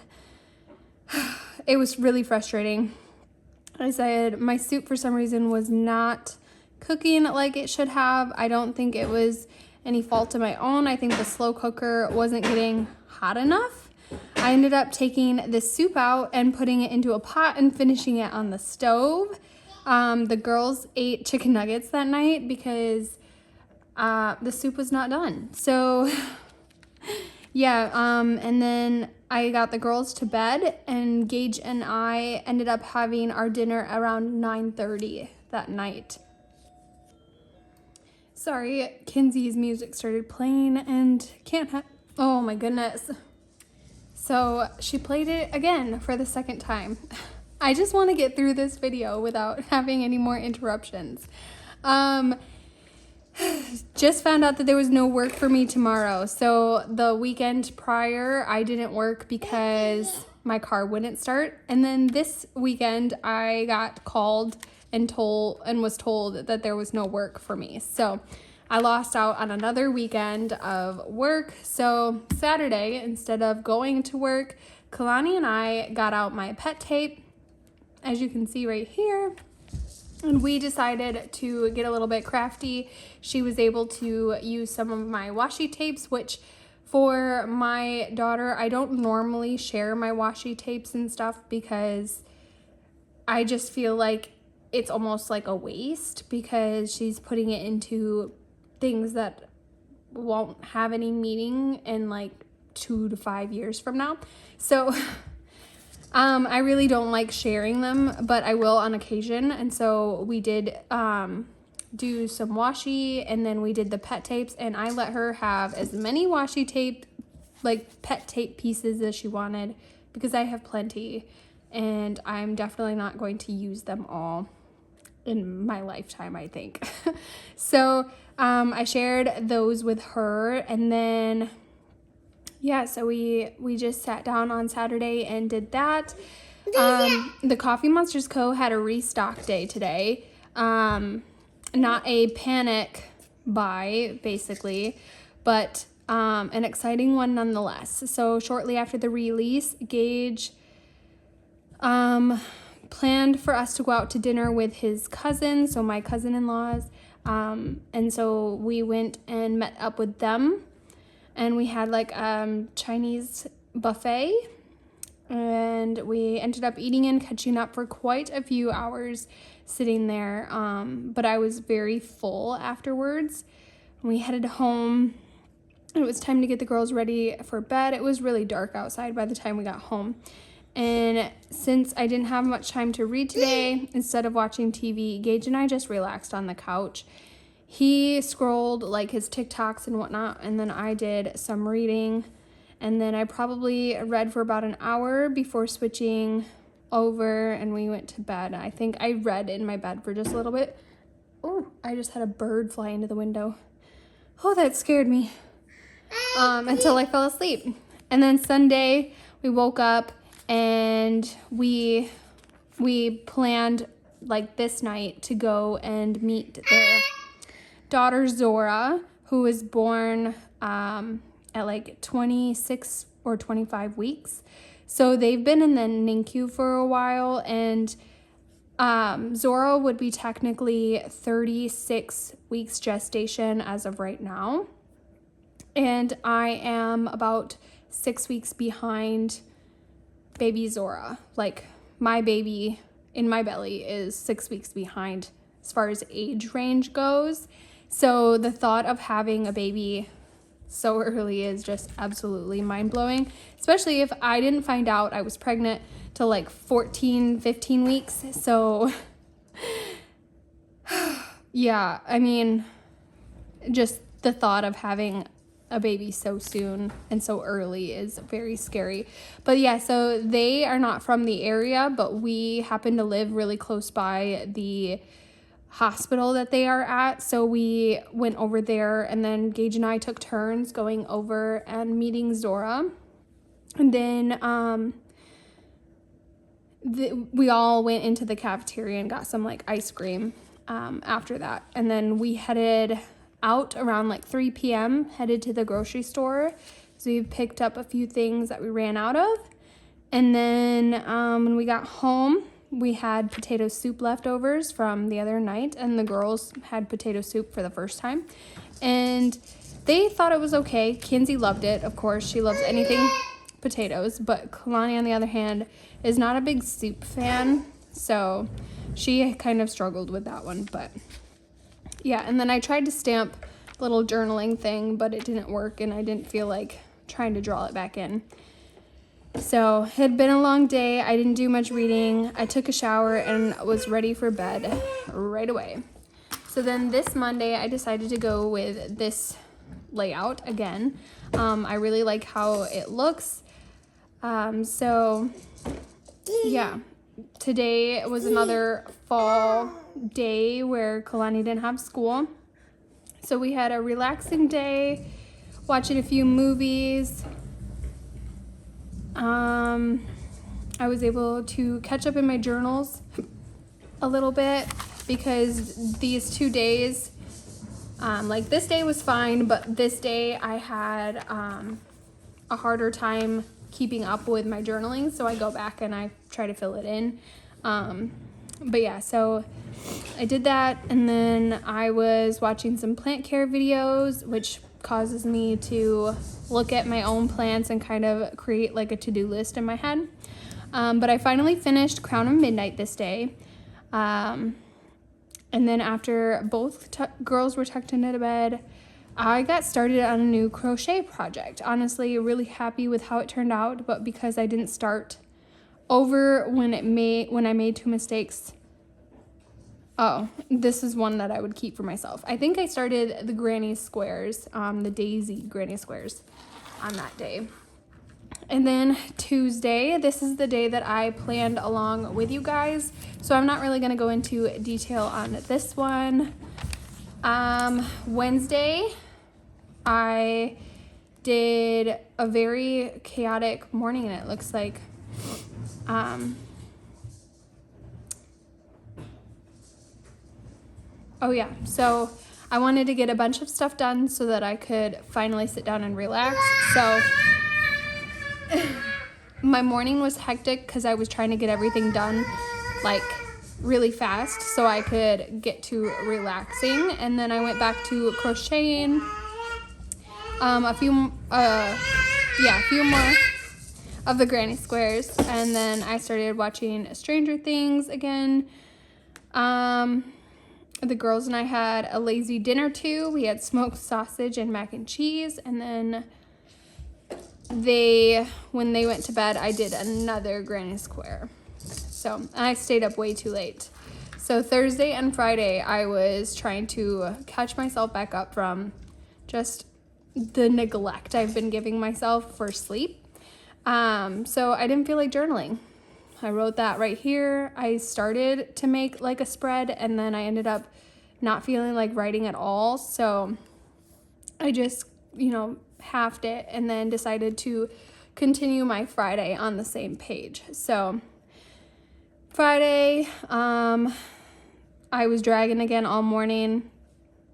it was really frustrating. I said my soup for some reason was not cooking like it should have. I don't think it was any fault of my own. I think the slow cooker wasn't getting hot enough. I ended up taking the soup out and putting it into a pot and finishing it on the stove. The girls ate chicken nuggets that night because the soup was not done. So yeah, and then I got the girls to bed, and Gage and I ended up having our dinner around 9:30 that night. Sorry, Kinsey's music started playing and oh my goodness. So she played it again for the second time. I just want to get through this video without having any more interruptions. Just found out that there was no work for me tomorrow. So the weekend prior, I didn't work because my car wouldn't start. And then this weekend, I got called and was told that there was no work for me. So I lost out on another weekend of work. So Saturday, instead of going to work, Kalani and I got out my pet tape, as you can see right here. And we decided to get a little bit crafty. She was able to use some of my washi tapes, which for my daughter, I don't normally share my washi tapes and stuff because I just feel like it's almost like a waste because she's putting it into things that won't have any meaning in like 2 to 5 years from now. So I really don't like sharing them, but I will on occasion. And so we did do some washi, and then we did the pet tapes, and I let her have as many washi tape, like pet tape pieces as she wanted because I have plenty, and I'm definitely not going to use them all in my lifetime, I think. So I shared those with her, and then yeah, so we just sat down on Saturday and did that. The Coffee Monsters Co. had a restock day today. Not a panic buy, basically, but an exciting one nonetheless. So shortly after the release, Gage planned for us to go out to dinner with his cousins, so my cousin-in-laws. And so we went and met up with them. And we had like Chinese buffet, and we ended up eating and catching up for quite a few hours sitting there. But I was very full afterwards. We headed home. It was time to get the girls ready for bed. It was really dark outside by the time we got home. And since I didn't have much time to read today, instead of watching TV, Gage and I just relaxed on the couch. He scrolled like his TikToks and whatnot, and then I did some reading, and then I probably read for about an hour before switching over, and we went to bed. I think I read in my bed for just a little bit. Oh, I just had a bird fly into the window. Oh, that scared me. Until I fell asleep. And then Sunday, we woke up and we planned like this night to go and meet their daughter Zora, who was born at like 26 or 25 weeks. So they've been in the NICU for a while, and Zora would be technically 36 weeks gestation as of right now. And I am about 6 weeks behind baby Zora. Like my baby in my belly is 6 weeks behind as far as age range goes. So the thought of having a baby so early is just absolutely mind-blowing, especially if I didn't find out I was pregnant till like 14, 15 weeks. So yeah, I mean, just the thought of having a baby so soon and so early is very scary. But yeah, so they are not from the area, but we happen to live really close by the hospital that they are at, so we went over there, and then Gage and I took turns going over and meeting Zora, and then we all went into the cafeteria and got some like ice cream after that, and then we headed out around like 3 p.m. headed to the grocery store. So we picked up a few things that we ran out of, and then when we got home, we had potato soup leftovers from the other night, and the girls had potato soup for the first time, and they thought it was okay. Kinsey loved it, of course. She loves anything potatoes, but Kalani, on the other hand, is not a big soup fan, so she kind of struggled with that one. But yeah, and then I tried to stamp a little journaling thing, but it didn't work, and I didn't feel like trying to draw it back in. So it had been a long day. I didn't do much reading. I took a shower and was ready for bed right away. So then this Monday, I decided to go with this layout again. I really like how it looks. So yeah, today was another fall day where Kalani didn't have school. So we had a relaxing day, watching a few movies. I was able to catch up in my journals a little bit because these 2 days Like this day was fine, but this day I had a harder time keeping up with my journaling, so I go back and I try to fill it in. But yeah, so I did that, and then I was watching some plant care videos, which causes me to look at my own plants and kind of create like a to-do list in my head. But I finally finished Crown of Midnight this day. And then after both girls were tucked into bed, I got started on a new crochet project. Honestly, really happy with how it turned out, but because I didn't start over when I made 2 mistakes. Oh, this is one that I would keep for myself. I think I started the granny squares, the daisy granny squares on that day. And then Tuesday, this is the day that I planned along with you guys, so I'm not really going to go into detail on this one. Wednesday, I did a very chaotic morning, and it looks like oh yeah, so I wanted to get a bunch of stuff done so that I could finally sit down and relax. So my morning was hectic because I was trying to get everything done like really fast so I could get to relaxing. And then I went back to crocheting a few more of the granny squares, and then I started watching Stranger Things again. The girls and I had a lazy dinner too. We had smoked sausage and mac and cheese, and then when they went to bed, I did another granny square. So I stayed up way too late. So Thursday and Friday, I was trying to catch myself back up from just the neglect I've been giving myself for sleep. So I didn't feel like journaling. I wrote that right here. I started to make like a spread, and then I ended up not feeling like writing at all. So I just, halved it, and then decided to continue my Friday on the same page. So Friday, I was dragging again all morning.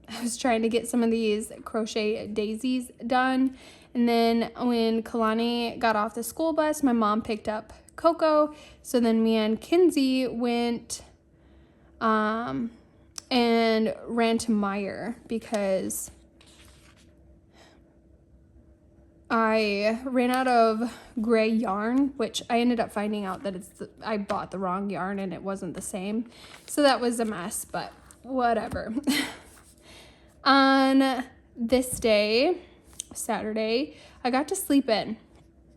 I was trying to get some of these crochet daisies done. And then when Kalani got off the school bus, my mom picked up Coco. So then me and Kinsey went and ran to Meijer because I ran out of gray yarn, which I ended up finding out that I bought the wrong yarn and it wasn't the same. So that was a mess, but whatever. On this day, Saturday, I got to sleep in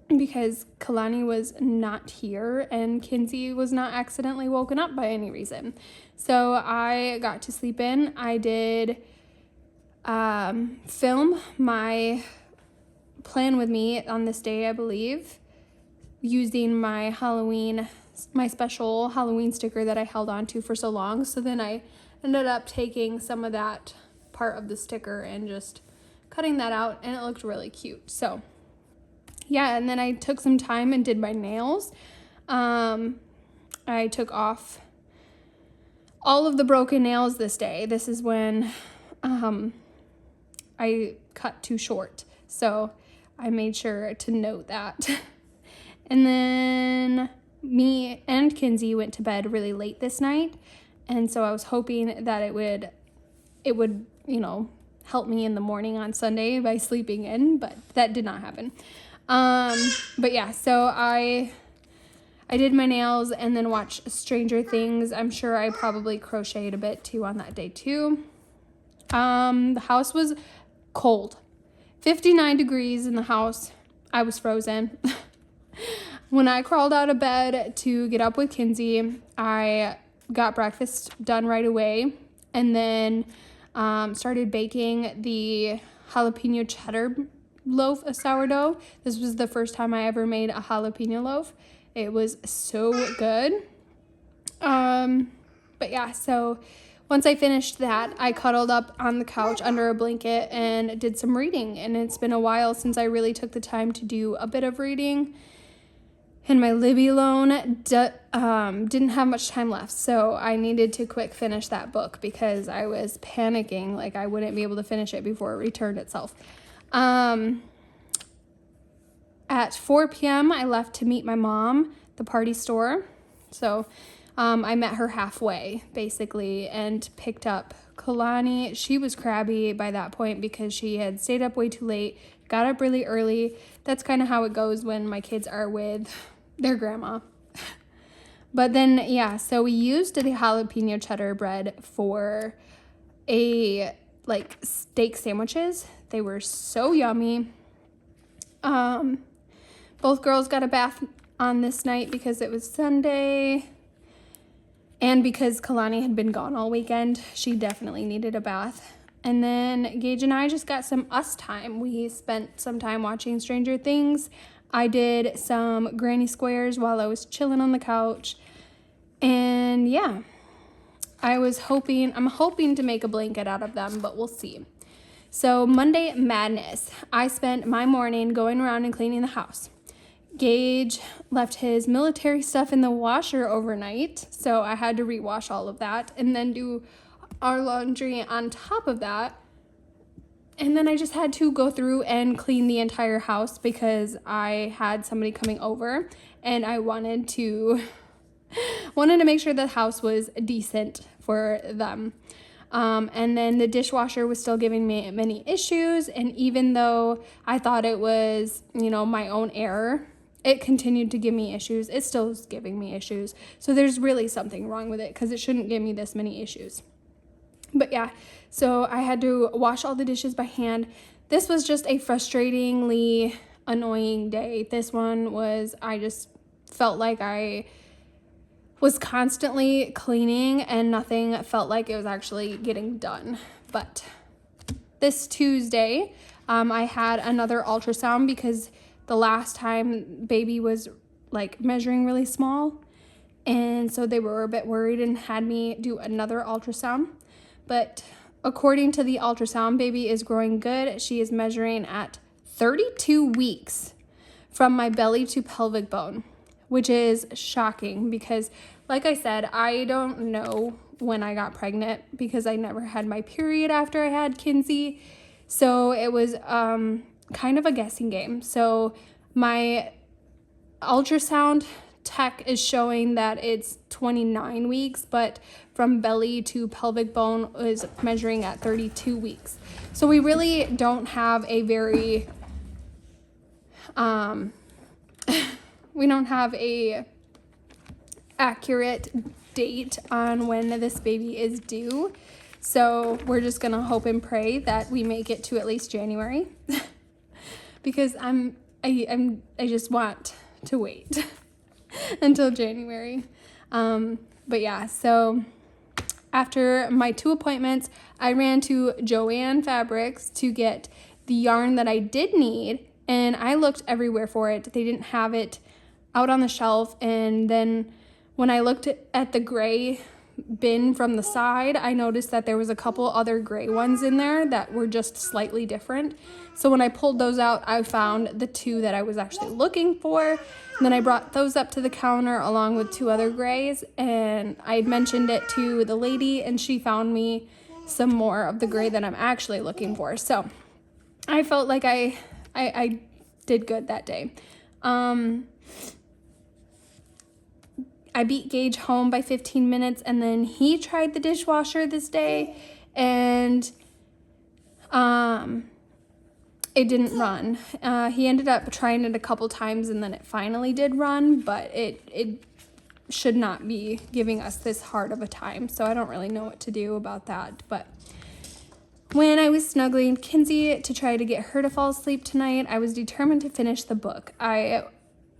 because Kalani was not here and Kinsey was not accidentally woken up by any reason. So I got to sleep in. I did film my plan with me on this day, I believe, using my special Halloween sticker that I held on to for so long. So then I ended up taking some of that part of the sticker and just cutting that out, and it looked really cute. So yeah, and then I took some time and did my nails. I took off all of the broken nails this day. This is when I cut too short, so I made sure to note that. And then me and Kinsey went to bed really late this night, and so I was hoping that it would help me in the morning on Sunday by sleeping in, but that did not happen. But yeah, so I did my nails and then watched Stranger Things. I'm sure I probably crocheted a bit too on that day too. The house was cold. 59 degrees in the house. I was frozen. When I crawled out of bed to get up with Kinsey, I got breakfast done right away, and then started baking the jalapeno cheddar loaf of sourdough. This was the first time I ever made a jalapeno loaf. It was so good. But yeah, so once I finished that, I cuddled up on the couch under a blanket and did some reading. And it's been a while since I really took the time to do a bit of reading. And my Libby loan didn't have much time left, so I needed to quick finish that book because I was panicking like I wouldn't be able to finish it before it returned itself. At 4 p.m., I left to meet my mom, the party store. So I met her halfway, basically, and picked up Kalani. She was crabby by that point because she had stayed up way too late, got up really early. That's kind of how it goes when my kids are with their grandma. But then, yeah, so we used the jalapeno cheddar bread for steak sandwiches. They were so yummy. Both girls got a bath on this night because it was Sunday. And because Kalani had been gone all weekend, she definitely needed a bath. And then Gage and I just got some us time. We spent some time watching Stranger Things. I did some granny squares while I was chilling on the couch. And yeah, I'm hoping to make a blanket out of them, but we'll see. So Monday Madness. I spent my morning going around and cleaning the house. Gage left his military stuff in the washer overnight, so I had to rewash all of that and then do our laundry on top of that. And then I just had to go through and clean the entire house because I had somebody coming over and I wanted to make sure the house was decent for them. And then the dishwasher was still giving me many issues, and even though I thought it was, my own error, it continued to give me issues. It still is giving me issues. So there's really something wrong with it because it shouldn't give me this many issues. But yeah, so I had to wash all the dishes by hand. This was just a frustratingly annoying day. This one was, I just felt like I was constantly cleaning and nothing felt like it was actually getting done. But this Tuesday, I had another ultrasound because the last time baby was measuring really small. And so they were a bit worried and had me do another ultrasound. But according to the ultrasound, baby is growing good. She is measuring at 32 weeks from my belly to pelvic bone, which is shocking because, like I said, I don't know when I got pregnant because I never had my period after I had Kinsey. So it was kind of a guessing game. So my ultrasound tech is showing that it's 29 weeks, but from belly to pelvic bone is measuring at 32 weeks. So we really don't have a very, we don't have a accurate date on when this baby is due. So we're just gonna hope and pray that we make it to at least January because I just want to wait until January. But yeah, so after my 2 appointments, I ran to Joann Fabrics to get the yarn that I did need, and I looked everywhere for it. They didn't have it out on the shelf, and then when I looked at the gray bin from the side, I noticed that there was a couple other gray ones in there that were just slightly different. So when I pulled those out, I found the 2 that I was actually looking for. And then I brought those up to the counter along with 2 other grays, and I had mentioned it to the lady and she found me some more of the gray that I'm actually looking for. So I felt like I did good that day. I beat Gage home by 15 minutes, and then he tried the dishwasher this day, and it didn't run. He ended up trying it a couple times, and then it finally did run, but it should not be giving us this hard of a time, so I don't really know what to do about that. But when I was snuggling Kinsey to try to get her to fall asleep tonight, I was determined to finish the book.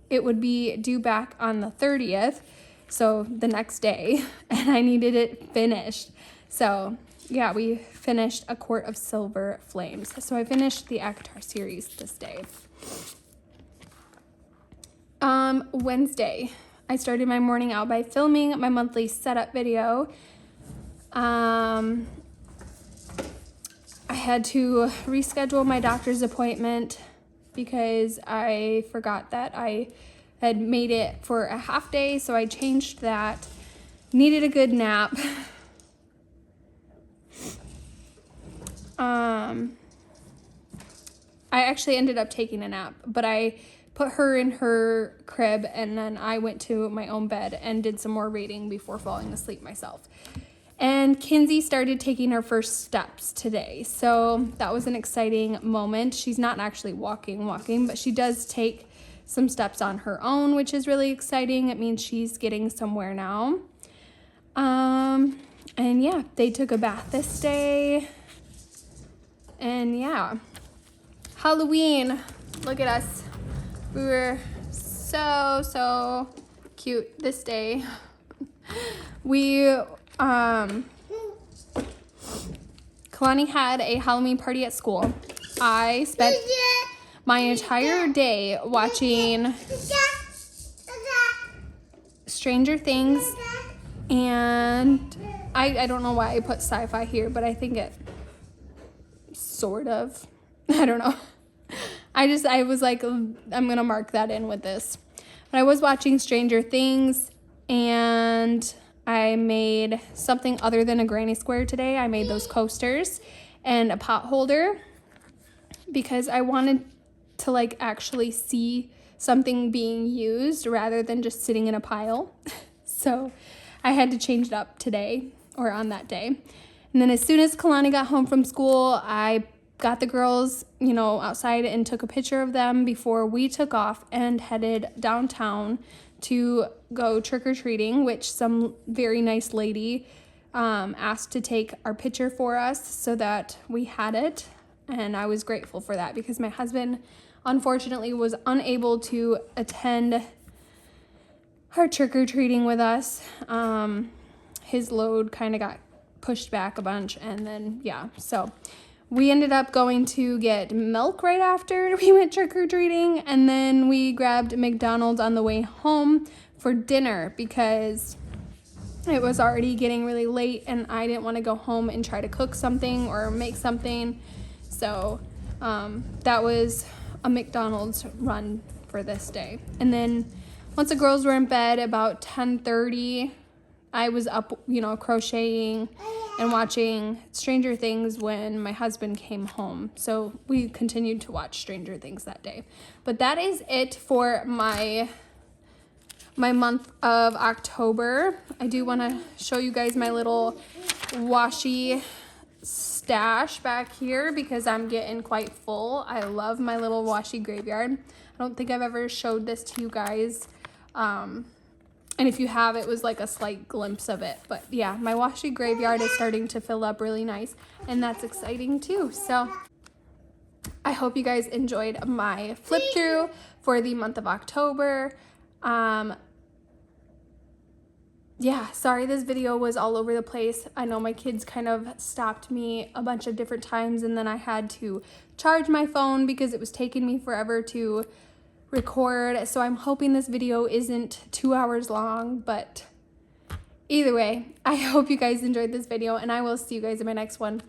It would be due back on the 30th, so the next day, and I needed it finished. So yeah, we finished A Court of Silver Flames. So I finished the ACOTAR series this day. Wednesday, I started my morning out by filming my monthly setup video. I had to reschedule my doctor's appointment because I forgot that I had made it for a half day, so I changed that. Needed a good nap. I actually ended up taking a nap, but I put her in her crib and then I went to my own bed and did some more reading before falling asleep myself. And Kinsey started taking her first steps today, so that was an exciting moment. She's not actually walking, but she does take some steps on her own, which is really exciting. It means she's getting somewhere now. And yeah, they took a bath this day. And yeah, Halloween, look at us. We were so cute this day. Kalani had a Halloween party at school. I spent my entire day watching Stranger Things, and I don't know why I put sci-fi here, but I think it sort of, I don't know. I was like, I'm gonna mark that in with this. But I was watching Stranger Things, and I made something other than a granny square today. I made those coasters and a pot holder because I wanted to like actually see something being used rather than just sitting in a pile. So I had to change it up today, or on that day. And then as soon as Kalani got home from school, I got the girls, outside and took a picture of them before we took off and headed downtown to go trick-or-treating, which some very nice lady asked to take our picture for us so that we had it. And I was grateful for that because my husband unfortunately was unable to attend our trick-or-treating with us. His load kind of got pushed back a bunch, and then so we ended up going to get milk right after we went trick-or-treating, and then we grabbed McDonald's on the way home for dinner because it was already getting really late and I didn't want to go home and try to cook something or make something. So that was a McDonald's run for this day. And then once the girls were in bed about 10:30, I was up, crocheting and watching Stranger Things when my husband came home. So we continued to watch Stranger Things that day. But that is it for my month of October. I do want to show you guys my little washi stash back here because I'm getting quite full. I love my little washi graveyard. I don't think I've ever showed this to you guys. And if you have, it was like a slight glimpse of it. But yeah, my washi graveyard is starting to fill up really nice, and that's exciting too. So I hope you guys enjoyed my flip through for the month of October. Yeah, sorry this video was all over the place. I know my kids kind of stopped me a bunch of different times, and then I had to charge my phone because it was taking me forever to record. So I'm hoping this video isn't 2 hours long, but either way, I hope you guys enjoyed this video, and I will see you guys in my next one.